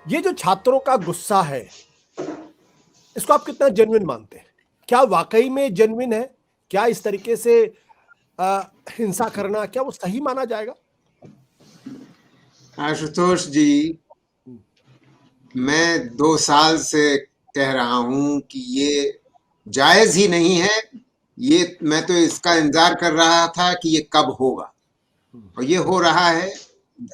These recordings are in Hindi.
ये जो छात्रों का गुस्सा है, इसको आप कितना जेन्युइन मानते हैं? क्या वाकई में जेन्युइन है? क्या इस तरीके से हिंसा करना, क्या वो सही माना जाएगा? आशुतोष जी, मैं 2 साल से कह रहा हूं कि ये जायज ही नहीं है। ये मैं तो इसका इंतजार कर रहा था कि ये कब होगा, और ये हो रहा है।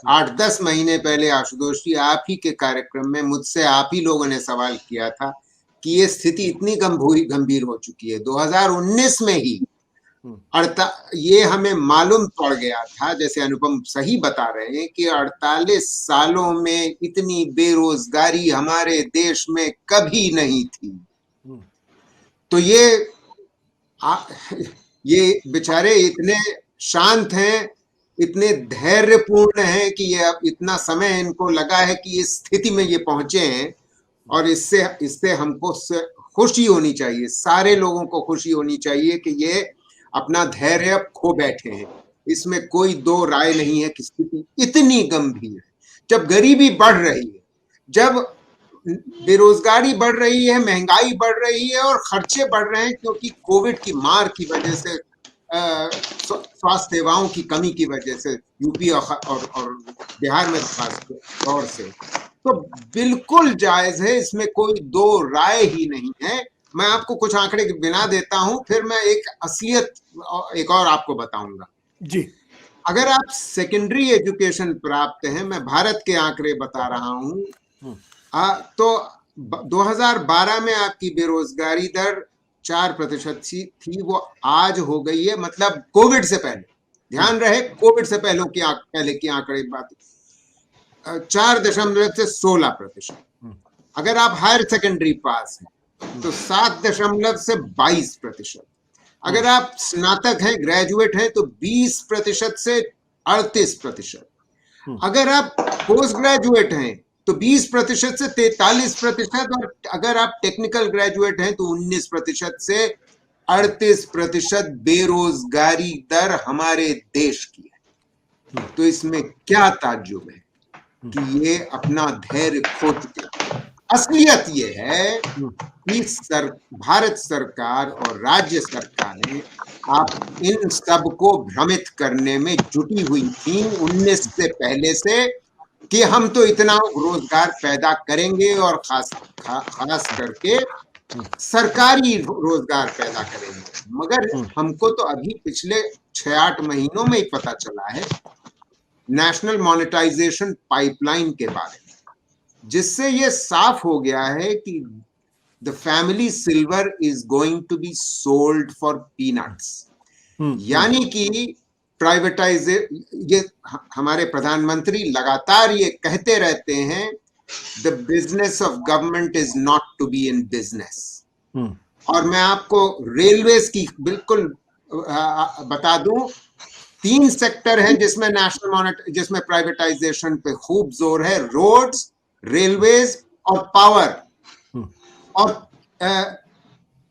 8-10 महीने पहले आशुतोष जी, आप ही के कार्यक्रम में मुझसे आप ही लोगों ने सवाल किया था कि ये स्थिति इतनी गंभीर हो चुकी है 2019 में ही। ये हमें मालूम पड़ गया था, जैसे अनुपम सही बता रहे हैं, कि 48 सालों में इतनी बेरोजगारी हमारे देश में कभी नहीं थी। तो ये बेचारे इतने शांत हैं, इतने धैर्यपूर्ण हैं कि ये अब इतना समय इनको लगा है कि इस स्थिति में ये पहुंचे हैं। और इससे इससे हमको खुशी होनी चाहिए, सारे लोगों को खुशी होनी चाहिए कि ये अपना धैर्य खो बैठे हैं। इसमें कोई दो राय नहीं है कि स्थिति इतनी गंभीर है। जब गरीबी बढ़ रही है, जब बेरोजगारी बढ़ रही है, महंगाई बढ़ रही है और खर्चे बढ़ रहे हैं क्योंकि कोविड की मार की वजह से, स्वास्थ्य सेवाओं की कमी की वजह से, यूपी और बिहार में खास तौर से, तो बिल्कुल जायज है, इसमें कोई दो राय ही नहीं है। मैं आपको कुछ आंकड़े गिना देता हूं, फिर मैं एक असलियत एक और आपको बताऊंगा जी। अगर आप सेकेंडरी एजुकेशन प्राप्त हैं, मैं भारत के आंकड़े बता रहा हूं, तो 2012 में आपकी बेरोजगारी दर 4% थी, वो आज हो गई है, मतलब कोविड से पहले, ध्यान रहे कोविड से पहले की आंकड़े बात, 4.16%। अगर आप हायर सेकेंडरी पास हैं तो 7.22%। अगर आप स्नातक हैं, ग्रेजुएट हैं, तो 20% से 38%। अगर आप पोस्ट ग्रेजुएट हैं तो 20% से 43%, और अगर आप टेक्निकल ग्रेजुएट हैं तो 19% से 38% बेरोजगारी दर हमारे देश की है। तो इसमें क्या ताज्जुब है कि ये अपना धैर्य खो चुके हैं। असलियत ये है कि भारत सरकार और राज्य सरकारें आप इन सब को भ्रमित करने में जुटी हुई थी 19 से पहले से, कि हम तो इतना रोजगार पैदा करेंगे और खास करके सरकारी रोजगार पैदा करेंगे। मगर हमको तो अभी पिछले 6-8 महीनों में ही पता चला है नेशनल मॉनेटाइजेशन पाइपलाइन के बारे में, जिससे ये साफ हो गया है कि the family silver is going to be sold for peanuts. यानी कि ये हमारे प्रधानमंत्री लगातार ये कहते रहते हैं, the business of government is not to be in business. और मैं आपको रेलवेज की बिल्कुल बता दूं, 3 सेक्टर हैं जिसमें प्राइवेटाइजेशन पे खूब जोर है, रोड्स, रेलवेज और पावर। और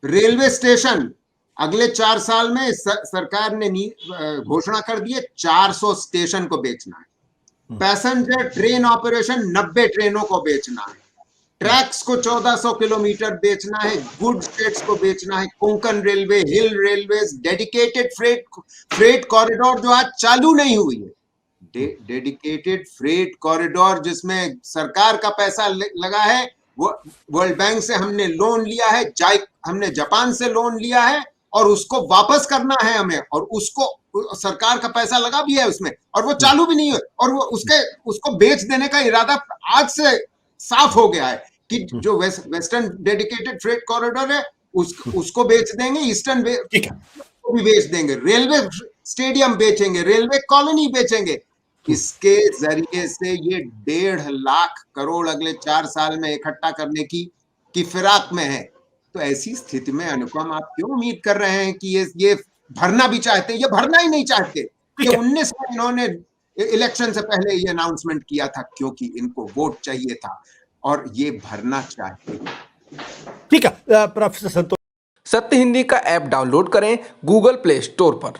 रेलवे स्टेशन अगले 4 साल में सरकार ने घोषणा कर दी है 400 स्टेशन को बेचना है। पैसेंजर ट्रेन ऑपरेशन 90 ट्रेनों को बेचना है। ट्रैक्स को 1400 किलोमीटर बेचना है। गुड स्टेट्स को बेचना है। कोंकण रेलवे, हिल रेलवे, डेडिकेटेड फ्रेट कॉरिडोर जो आज चालू नहीं हुई है, डेडिकेटेड फ्रेट कॉरिडोर जिसमें सरकार का पैसा लगा है, वो वर्ल्ड बैंक से हमने लोन लिया है, हमने जापान से लोन लिया है, और उसको वापस करना है हमें, और उसको सरकार का पैसा लगा भी है उसमें, और वो चालू भी नहीं है, और वो उसको बेच देने का इरादा आज से साफ हो गया है कि जो वेस्टर्न डेडिकेटेड फ्रेट कॉरिडोर है उसको बेच देंगे, ईस्टर्न को भी बेच देंगे, रेलवे स्टेडियम बेचेंगे, रेलवे कॉलोनी बेचेंगे। इसके जरिए से ये 1.5 लाख करोड़ अगले 4 साल में इकट्ठा करने की फिराक में है। तो ऐसी स्थिति में अनुपम, आप क्यों उम्मीद कर रहे हैं कि ये भरना भी चाहते हैं? ये भरना ही नहीं चाहते। ये 19 में इन्होंने इलेक्शन से पहले ये अनाउंसमेंट किया था क्योंकि इनको वोट चाहिए था, और ये भरना चाहते हैं। ठीक है प्रोफेसर संतोष। सत्य हिंदी का ऐप डाउनलोड करें गूगल प्ले स्टोर पर।